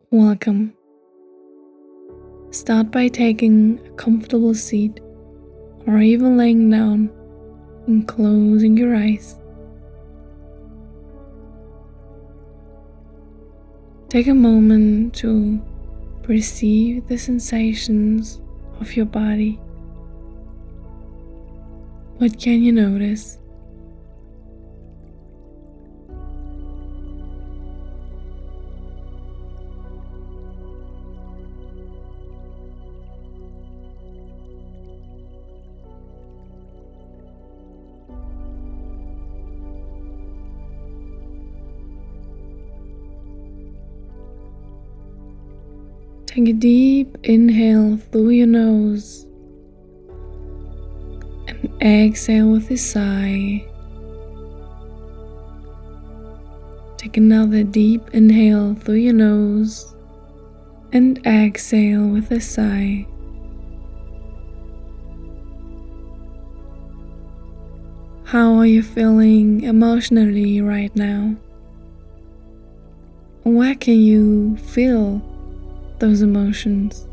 Welcome. Start by taking a comfortable seat or even laying down and closing your eyes. Take a moment to perceive the sensations of your body. What can you notice? Take a deep inhale through your nose and exhale with a sigh. Take another deep inhale through your nose and exhale with a sigh. How are you feeling emotionally right now? Where can you feel those emotions?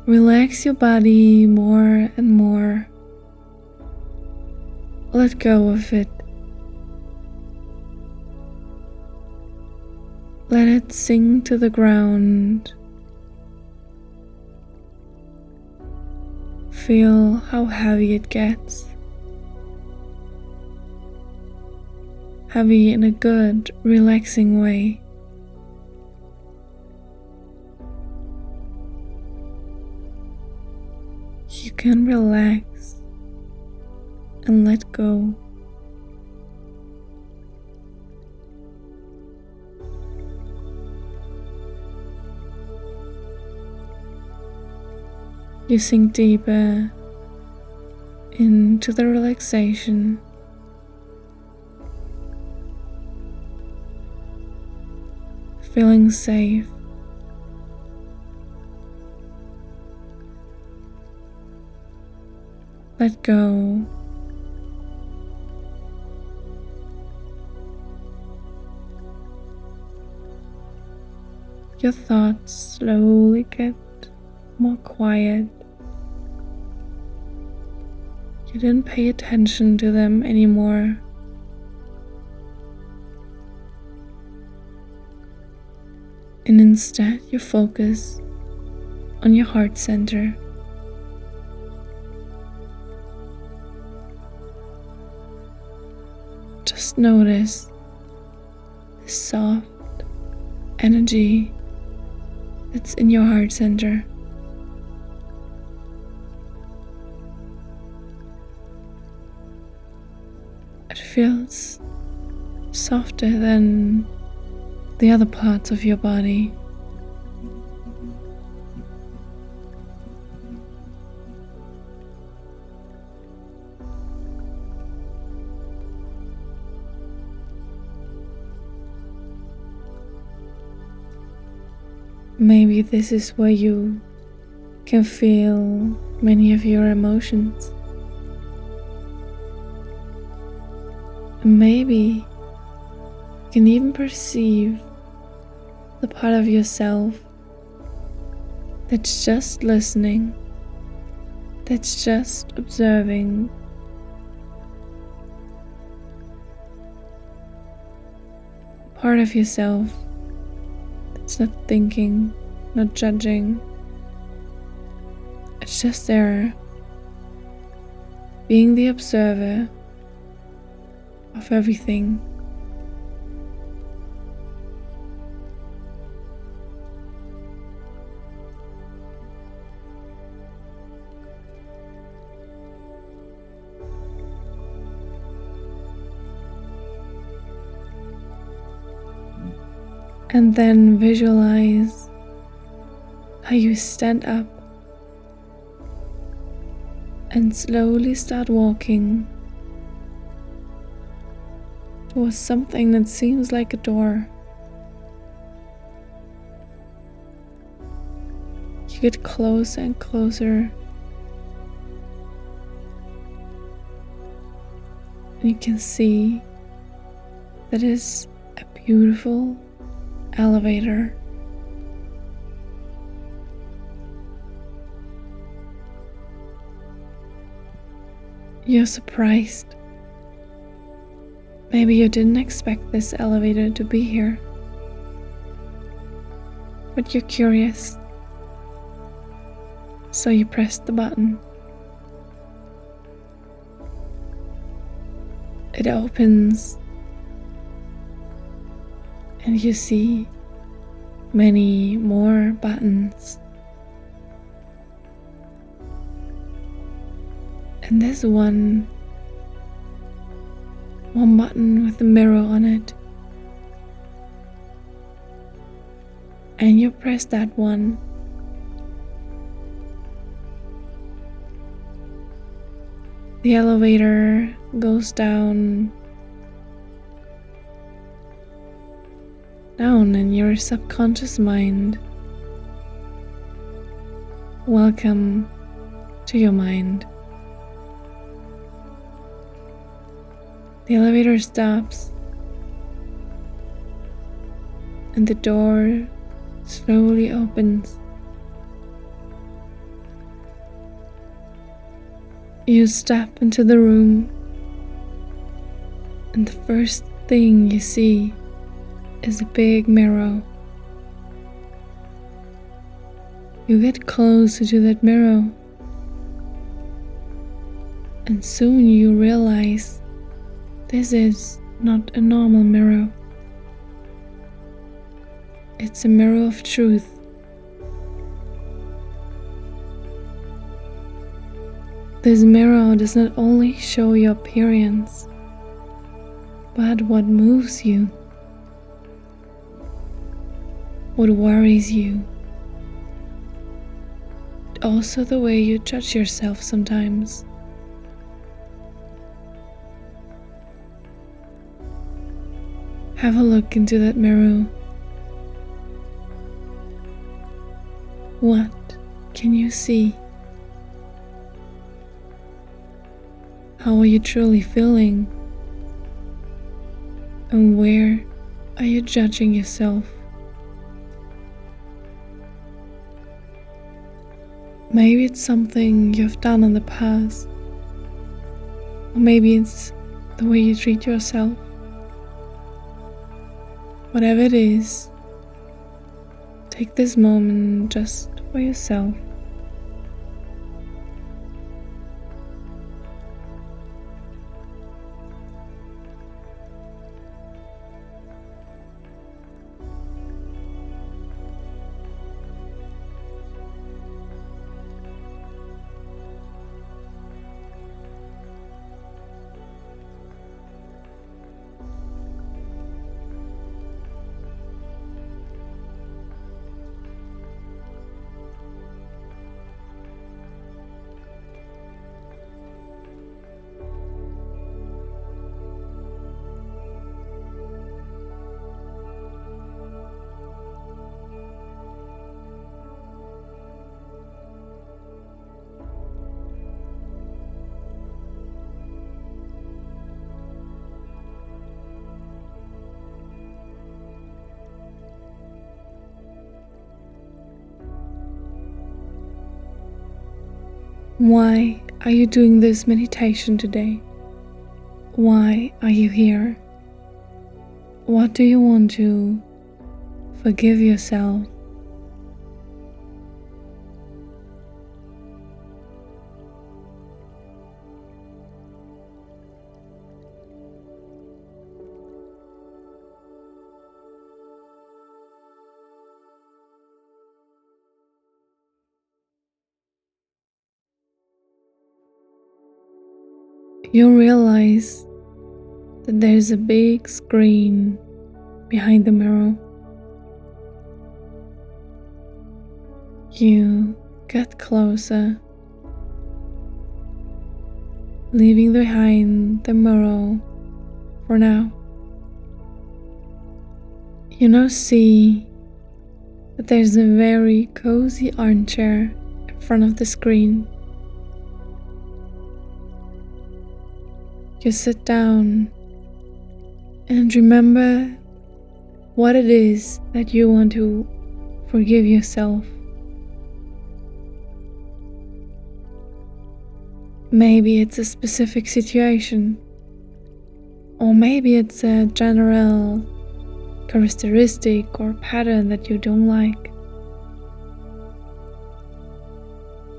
Relax your body more and more. Let go of it. Let it sink to the ground. Feel how heavy it gets. Heavy in a good, relaxing way. You can relax and let go. You sink deeper into the relaxation. Feeling safe. Let go. Your thoughts slowly get more quiet. You didn't pay attention to them anymore. And instead you focus on your heart center. Just notice the soft energy that's in your heart center. It feels softer than the other parts of your body. Maybe this is where you can feel many of your emotions. And maybe you can even perceive the part of yourself that's just listening, that's just observing. Part of yourself that's not thinking, not judging. It's just there, being the observer of everything. And then visualize how you stand up and slowly start walking towards something that seems like a door. You get closer and closer, and you can see that it's a beautiful elevator. You're surprised. Maybe you didn't expect this elevator to be here, but you're curious, so you press the button. It opens, and you see many more buttons. And there's one button with a mirror on it. And you press that one. The elevator goes down in your subconscious mind. Welcome to your mind. The elevator stops, and the door slowly opens. You step into the room, and the first thing you see is a big mirror. You get closer to that mirror, and soon you realize this is not a normal mirror. It's a mirror of truth. This mirror does not only show your appearance, but what moves you, what worries you, and also the way you judge yourself sometimes. Have a look into that mirror. What can you see? How are you truly feeling? And where are you judging yourself? Maybe it's something you've done in the past, or maybe it's the way you treat yourself. Whatever it is, take this moment just for yourself. Why are you doing this meditation today? Why are you here? What do you want to forgive yourself? You realize that there's a big screen behind the mirror. You get closer, leaving behind the mirror for now. You now see that there's a very cozy armchair in front of the screen. You sit down and remember what it is that you want to forgive yourself. Maybe it's a specific situation, or maybe it's a general characteristic or pattern that you don't like.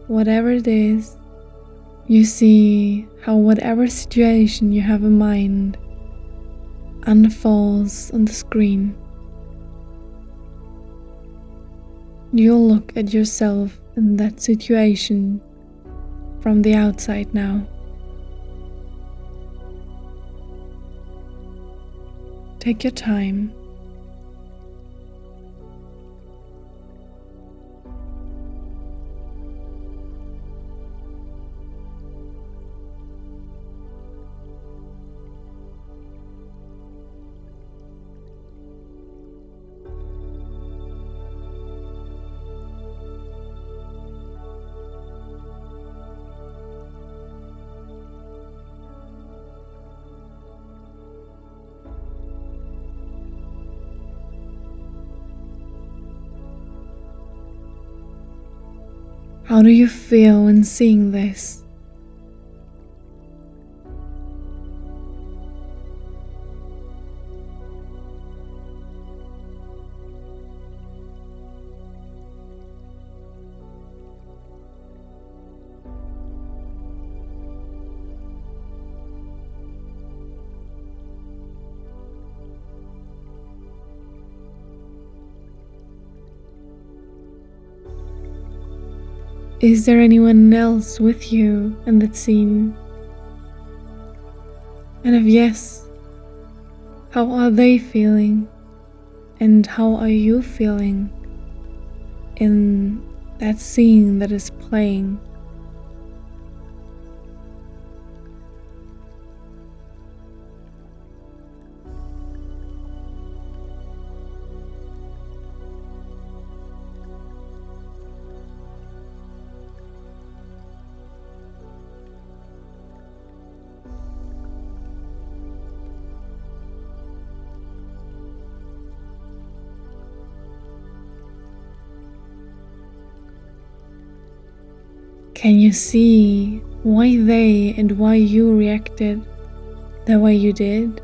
Whatever it is, you see how whatever situation you have in mind unfolds on the screen. You'll look at yourself in that situation from the outside now. Take your time. How do you feel when seeing this? Is there anyone else with you in that scene? And if yes, how are they feeling? And how are you feeling in that scene that is playing? Can you see why they and why you reacted the way you did?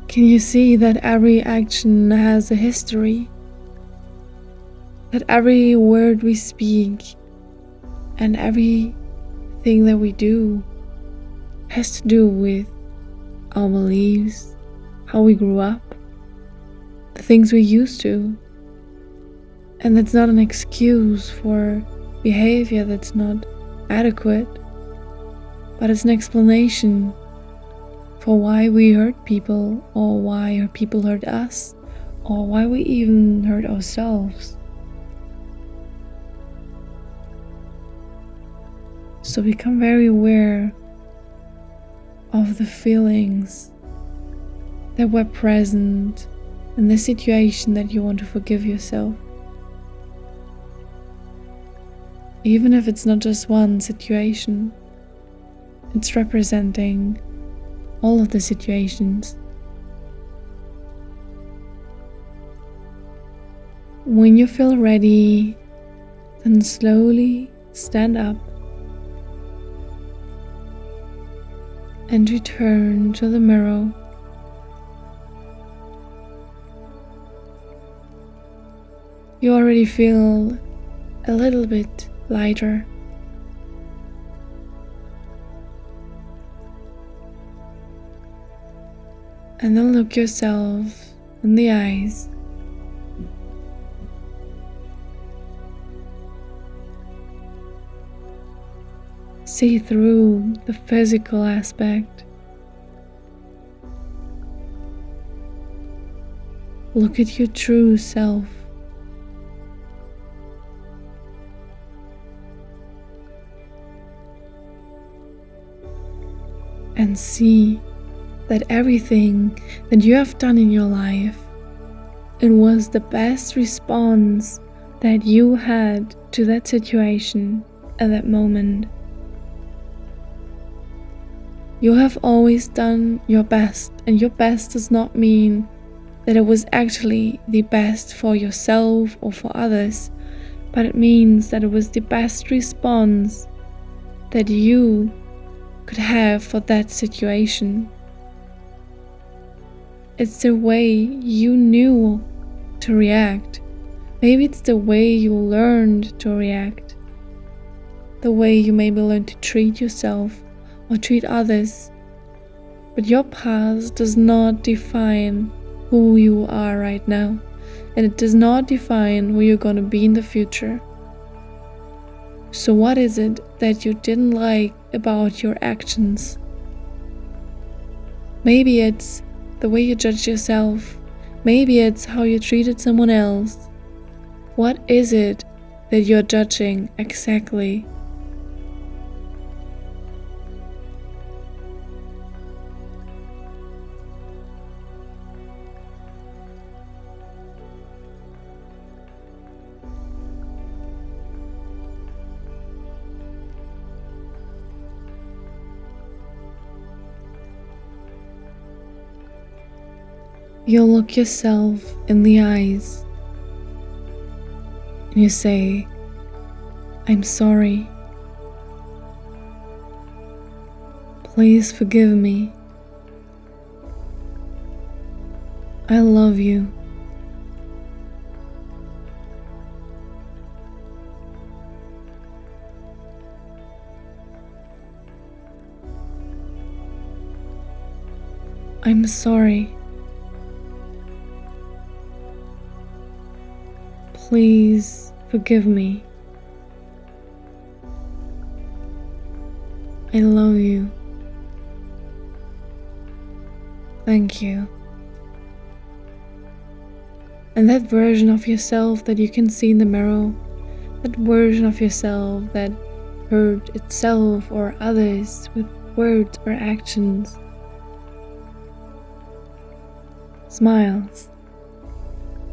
Can you see that every action has a history? That every word we speak and everything that we do has to do with our beliefs, how we grew up, the things we used to. And that's not an excuse for behavior that's not adequate, but it's an explanation for why we hurt people, or why people hurt us, or why we even hurt ourselves. So become very aware of the feelings that were present in the situation that you want to forgive yourself. Even if it's not just one situation, it's representing all of the situations. When you feel ready, then slowly stand up and return to the mirror. You already feel a little bit lighter. And then look yourself in the eyes. See through the physical aspect. Look at your true self. And see that everything that you have done in your life, it was the best response that you had to that situation at that moment. You have always done your best, and your best does not mean that it was actually the best for yourself or for others, but it means that it was the best response that you could have for that situation. It's the way you knew to react. Maybe it's the way you learned to react. The way you maybe learned to treat yourself or treat others. But your past does not define who you are right now. And it does not define who you're going to be in the future. So what is it that you didn't like about your actions? Maybe it's the way you judge yourself. Maybe it's how you treated someone else. What is it that you're judging exactly? You look yourself in the eyes and you say, I'm sorry. Please forgive me. I love you. I'm sorry. Please forgive me. I love you. Thank you. And that version of yourself that you can see in the mirror, that version of yourself that hurt itself or others with words or actions, smiles.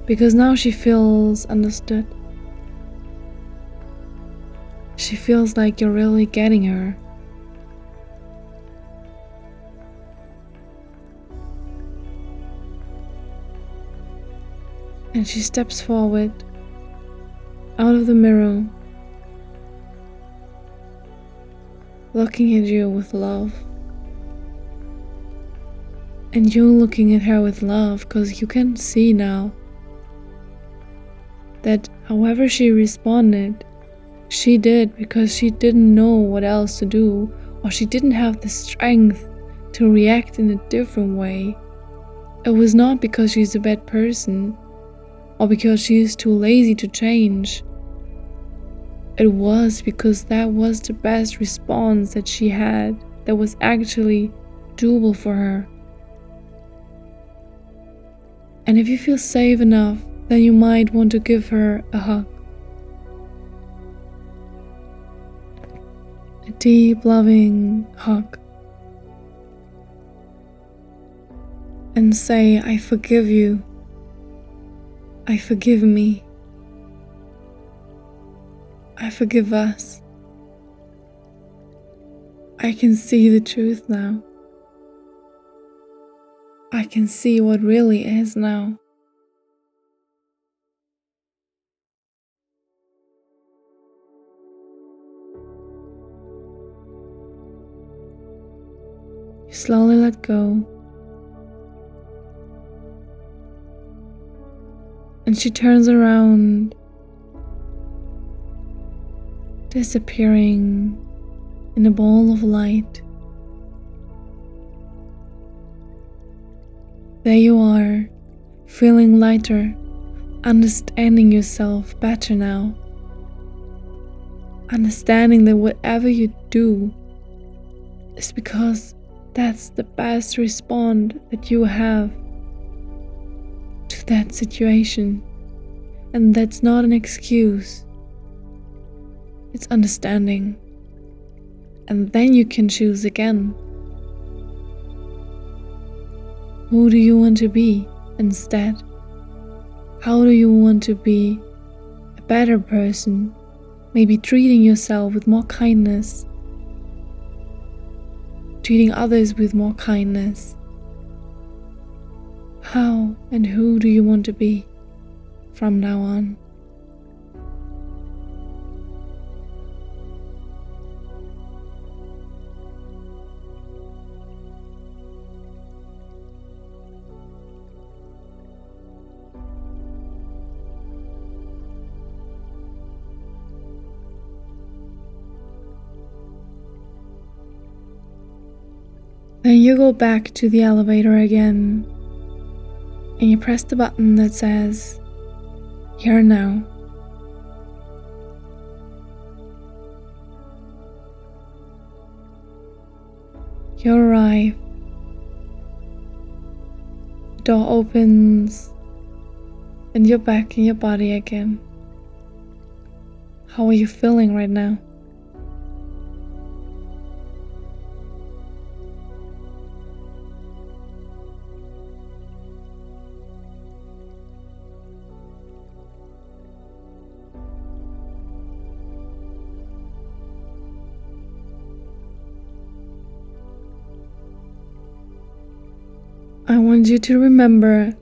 Because now she feels understood. She feels like you're really getting her. And she steps forward, out of the mirror, looking at you with love. And you looking at her with love, because you can see now that however she responded, she did because she didn't know what else to do, or she didn't have the strength to react in a different way. It was not because she's a bad person, or because she is too lazy to change. It was because that was the best response that she had, that was actually doable for her. And if you feel safe enough, then you might want to give her a hug. A deep, loving hug. And say, I forgive you. I forgive me. I forgive us. I can see the truth now. I can see what really is now. You slowly let go. And she turns around, disappearing in a ball of light. There you are, feeling lighter, understanding yourself better now. Understanding that whatever you do is because that's the best response that you have to that situation. And that's not an excuse. It's understanding. And then you can choose again. Who do you want to be instead? How do you want to be a better person? Maybe treating yourself with more kindness, treating others with more kindness. How and who do you want to be from now on? Then you go back to the elevator again, and you press the button that says, "Here now." You arrive. The door opens, and you're back in your body again. How are you feeling right now? I want you to remember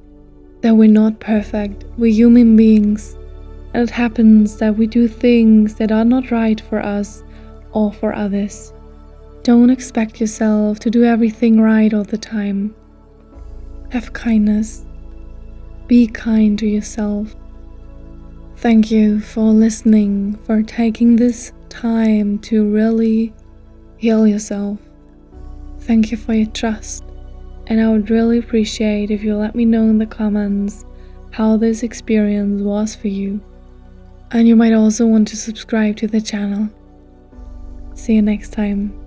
that we're not perfect. We're human beings, and it happens that we do things that are not right for us or for others. Don't expect yourself to do everything right all the time. Have kindness. Be kind to yourself. Thank you for listening, for taking this time to really heal yourself. Thank you for your trust. And I would really appreciate if you let me know in the comments how this experience was for you. And you might also want to subscribe to the channel. See you next time.